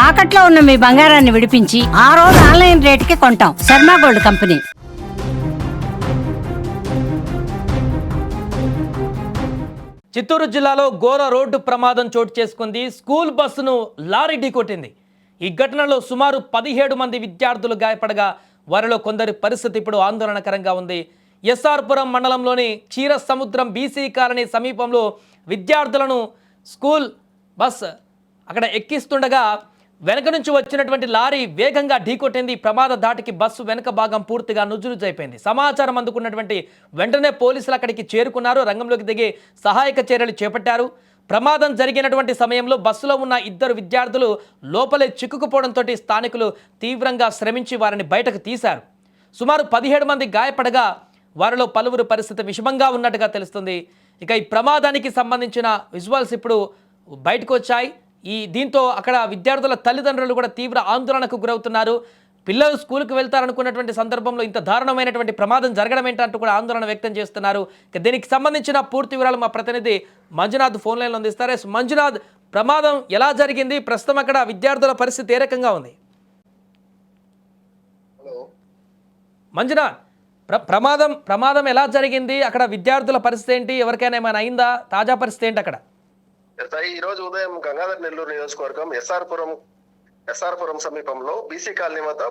తాకట్లో ఉన్న మీ బంగారాన్ని విడిపించి ఆ రోజు ఆన్లైన్ రేటుకి కొంటాం. Sharma gold company. చిత్తూరు జిల్లాలో ఘోర రోడ్డు ప్రమాదం చోటు చేసుకుంది. స్కూల్ బస్సును లారీ ఢీకొట్టింది. ఈ ఘటనలో సుమారు 17 మంది విద్యార్థులు గాయపడగా వారిలో కొందరి పరిస్థితి ఇప్పుడు ఆందోళనకరంగా ఉంది. ఎస్ఆర్పురం మండలంలోని క్షీర సముద్రం బీసీ కాలనీ సమీపంలో విద్యార్థులను స్కూల్ బస్ అక్కడ ఎక్కిస్తుండగా వెనక నుంచి వచ్చినటువంటి లారీ వేగంగా ఢీకొట్టింది. ప్రమాద ధాటికి బస్సు వెనక భాగం పూర్తిగా నుజ్జునుజ్జైపోయింది. సమాచారం అందుకున్నటువంటి వెంటనే పోలీసులు అక్కడికి చేరుకున్నారు. రంగంలోకి దిగి సహాయక చర్యలు చేపట్టారు. ప్రమాదం జరిగినటువంటి సమయంలో బస్సులో ఉన్న 2 విద్యార్థులు లోపలే చిక్కుకుపోవడంతో స్థానికులు తీవ్రంగా శ్రమించి వారిని బయటకు తీశారు. సుమారు 17 మంది గాయపడగా వారిలో పలువురు పరిస్థితి విషమంగా ఉన్నట్టుగా తెలుస్తుంది. ఇక ఈ ప్రమాదానికి సంబంధించిన విజువల్స్ ఇప్పుడు బయటకు వచ్చాయి. దీంతో అక్కడ విద్యార్థుల తల్లిదండ్రులు కూడా తీవ్ర ఆందోళనకు గురవుతున్నారు. పిల్లలు స్కూల్కి వెళ్తారనుకున్నటువంటి సందర్భంలో ఇంత దారుణమైనటువంటి ప్రమాదం జరగడం ఏంటంటూ కూడా ఆందోళన వ్యక్తం చేస్తున్నారు. దీనికి సంబంధించిన పూర్తి వివరాలు మా ప్రతినిధి మంజునాథ్ ఫోన్ లైన్లో అందిస్తారు. మంజునాథ్, ప్రమాదం ఎలా జరిగింది? ప్రస్తుతం అక్కడ విద్యార్థుల పరిస్థితి ఏ రకంగా ఉంది? మంజునాథ్, ప్రమాదం ఎలా జరిగింది? అక్కడ విద్యార్థుల పరిస్థితి ఏంటి? ఎవరికైనా ఏమైనా అయిందా? తాజా పరిస్థితి ఏంటి అక్కడ? ఈ రోజు ఉదయం గంగాధర్ నెల్లూరు నియోజకవర్గం ఎస్ఆర్పురం సమీపంలో బీసీ కాలనీ వద్ద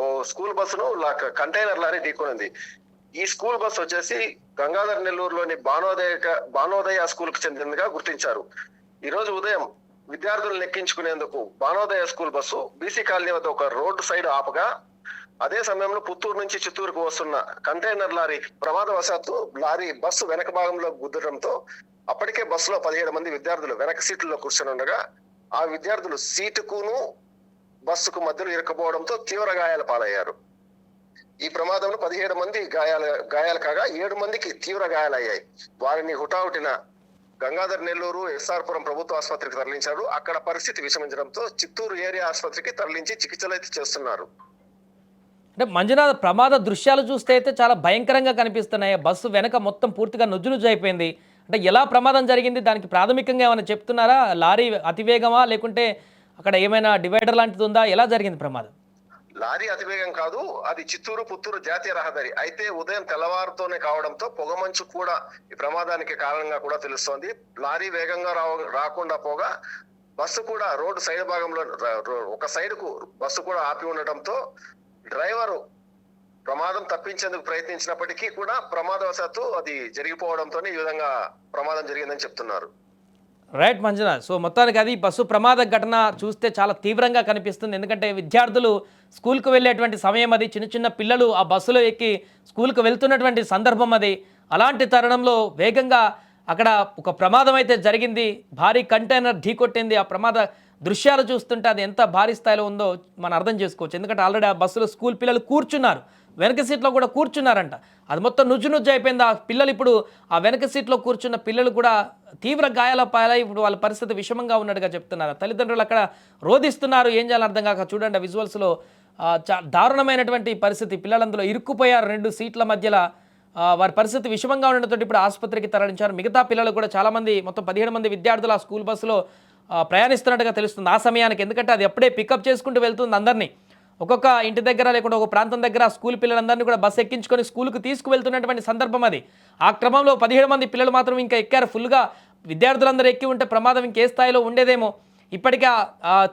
ఓ స్కూల్ బస్సును కంటైనర్ లారీ ఢీకొనింది. ఈ స్కూల్ బస్సు వచ్చేసి గంగాధర్ నెల్లూరులోని బానోదయ స్కూల్ కు చెందినదిగా గుర్తించారు. ఈ రోజు ఉదయం విద్యార్థులను ఎక్కించుకునేందుకు బానోదయ స్కూల్ బస్సు బీసీ కాలనీ వద్ద ఒక రోడ్డు సైడ్ ఆపగా అదే సమయంలో పుత్తూరు నుంచి చిత్తూరుకు వస్తున్న కంటైనర్ లారీ ప్రమాదవశాత్తు లారీ బస్సు వెనక భాగంలో గుద్దడంతో అప్పటికే బస్సులో 17 మంది విద్యార్థులు వెనక సీట్లలో కూర్చొని ఉండగా ఆ విద్యార్థులు సీటుకును బస్సుకు మధ్యలో ఇరుక్కుపోవడంతో తీవ్ర గాయాల పాలయ్యారు. ఈ ప్రమాదంలో 17 మంది గాయాలు కాగా 7 మందికి తీవ్ర గాయాలయ్యాయి. వారిని హుటాహుటిన గంగాధర్ నెల్లూరు ఎస్ఆర్పురం ప్రభుత్వ ఆసుపత్రికి తరలించారు. అక్కడ పరిస్థితి విషమించడంతో చిత్తూరు ఏరియా ఆసుపత్రికి తరలించి చికిత్సలు అయితే చేస్తున్నారు. అంటే మంజునాథ్, ప్రమాద దృశ్యాలు చూస్తే అయితే చాలా భయంకరంగా కనిపిస్తున్నాయి. బస్సు వెనక మొత్తం పూర్తిగా నుజ్జు అయిపోయింది. అంటే ఎలా ప్రమాదం జరిగింది? దానికి ప్రాథమికంగా ఏమైనా చెప్తున్నారా? లారీ అతివేగమా, లేకుంటే అక్కడ ఏమైనా డివైడర్ లాంటిది ఉందా? ఎలా జరిగింది ప్రమాదం? లారీ అతివేగం కాదు, అది పుత్తూరు జాతీయ రహదారి. అయితే ఉదయం తెల్లవారుతోనే కావడంతో పొగమంచు కూడా ఈ ప్రమాదానికి కారణంగా కూడా తెలుస్తోంది. లారీ వేగంగా రాకుండా పోగా బస్సు కూడా రోడ్డు సైడ్ భాగంలో ఒక సైడ్ కు బస్సు కూడా ఆపి ఉండటంతో డ్రైవరు ప్రమాదం తప్పించేందుకు ప్రయత్నించినప్పటికీ కూడా ప్రమాదవశాత్తు అది జరిగిపోవడంతో ఈ విధంగా ప్రమాదం జరిగిందని చెప్తున్నారు. రైట్ మంజునాథ్. సో మొత్తానికి అది బస్సు ప్రమాద ఘటన చూస్తే చాలా తీవ్రంగా కనిపిస్తుంది. ఎందుకంటే విద్యార్థులు స్కూల్కు వెళ్ళేటువంటి సమయం అది. చిన్న పిల్లలు ఆ బస్సులో ఎక్కి స్కూల్కు వెళ్తున్నటువంటి సందర్భం అది. అలాంటి తరుణంలో వేగంగా అక్కడ ఒక ప్రమాదం అయితే జరిగింది. భారీ కంటైనర్ ఢీకొట్టింది. ఆ ప్రమాద దృశ్యాలు చూస్తుంటే అది ఎంత భారీ స్థాయిలో ఉందో మనం అర్థం చేసుకోవచ్చు. ఎందుకంటే ఆల్రెడీ ఆ బస్సులో స్కూల్ పిల్లలు కూర్చున్నారు, వెనక సీట్లో కూడా కూర్చున్నారంట. అది మొత్తం నుజ్జు అయిపోయింది. ఆ పిల్లలు ఇప్పుడు ఆ వెనక సీట్లో కూర్చున్న పిల్లలు కూడా తీవ్ర గాయాల పాలై ఇప్పుడు వాళ్ళ పరిస్థితి విషమంగా ఉన్నట్టుగా చెప్తున్నారు. తల్లిదండ్రులు అక్కడ రోధిస్తున్నారు. ఏం చేయాలని అర్థం కాక చూడండి ఆ విజువల్స్లో దారుణమైనటువంటి పరిస్థితి. పిల్లలందులో ఇరుక్కుపోయారు 2 సీట్ల మధ్యలో. వారి పరిస్థితి విషమంగా ఉండడంతో ఇప్పుడు ఆసుపత్రికి తరలించారు. మిగతా పిల్లలు కూడా చాలామంది, మొత్తం 17 మంది విద్యార్థులు ఆ స్కూల్ బస్సులో ప్రయాణిస్తున్నట్టుగా తెలుస్తుంది ఆ సమయానికి. ఎందుకంటే అది అప్పుడే పికప్ చేసుకుంటూ వెళ్తుంది అందరినీ. ఒక్కొక్క ఇంటి దగ్గర లేకుంటే ఒక ప్రాంతం దగ్గర స్కూల్ పిల్లలందరినీ కూడా బస్సు ఎక్కించుకొని స్కూల్కి తీసుకువెళ్తున్నటువంటి సందర్భం అది. ఆ క్రమంలో 17 మంది పిల్లలు మాత్రం ఇంకా ఎక్కారు. ఫుల్గా విద్యార్థులందరూ ఎక్కి ఉంటే ప్రమాదం ఇంకే స్థాయిలో ఉండేదేమో. ఇప్పటికే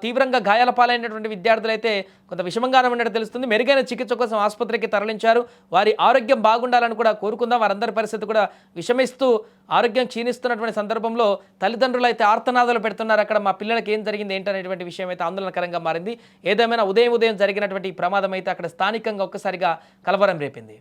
తీవ్రంగా గాయాల పాలైనటువంటి విద్యార్థులు అయితే కొంత విషమంగానే ఉన్నట్టు తెలుస్తుంది. మెరుగైన చికిత్స కోసం ఆసుపత్రికి తరలించారు. వారి ఆరోగ్యం బాగుండాలని కూడా కోరుకుందాం. వారందరి పరిస్థితి కూడా విషమిస్తూ ఆరోగ్యం క్షీణిస్తున్నటువంటి సందర్భంలో తల్లిదండ్రులు అయితే ఆర్తనాదాలు పెడుతున్నారు. అక్కడ మా పిల్లలకి ఏం జరిగింది ఏంటనేటువంటి విషయం అయితే ఆందోళనకరంగా మారింది. ఏదేమైనా ఉదయం జరిగినటువంటి ప్రమాదం అయితే అక్కడ స్థానికంగా ఒక్కసారిగా కలవరం రేపింది.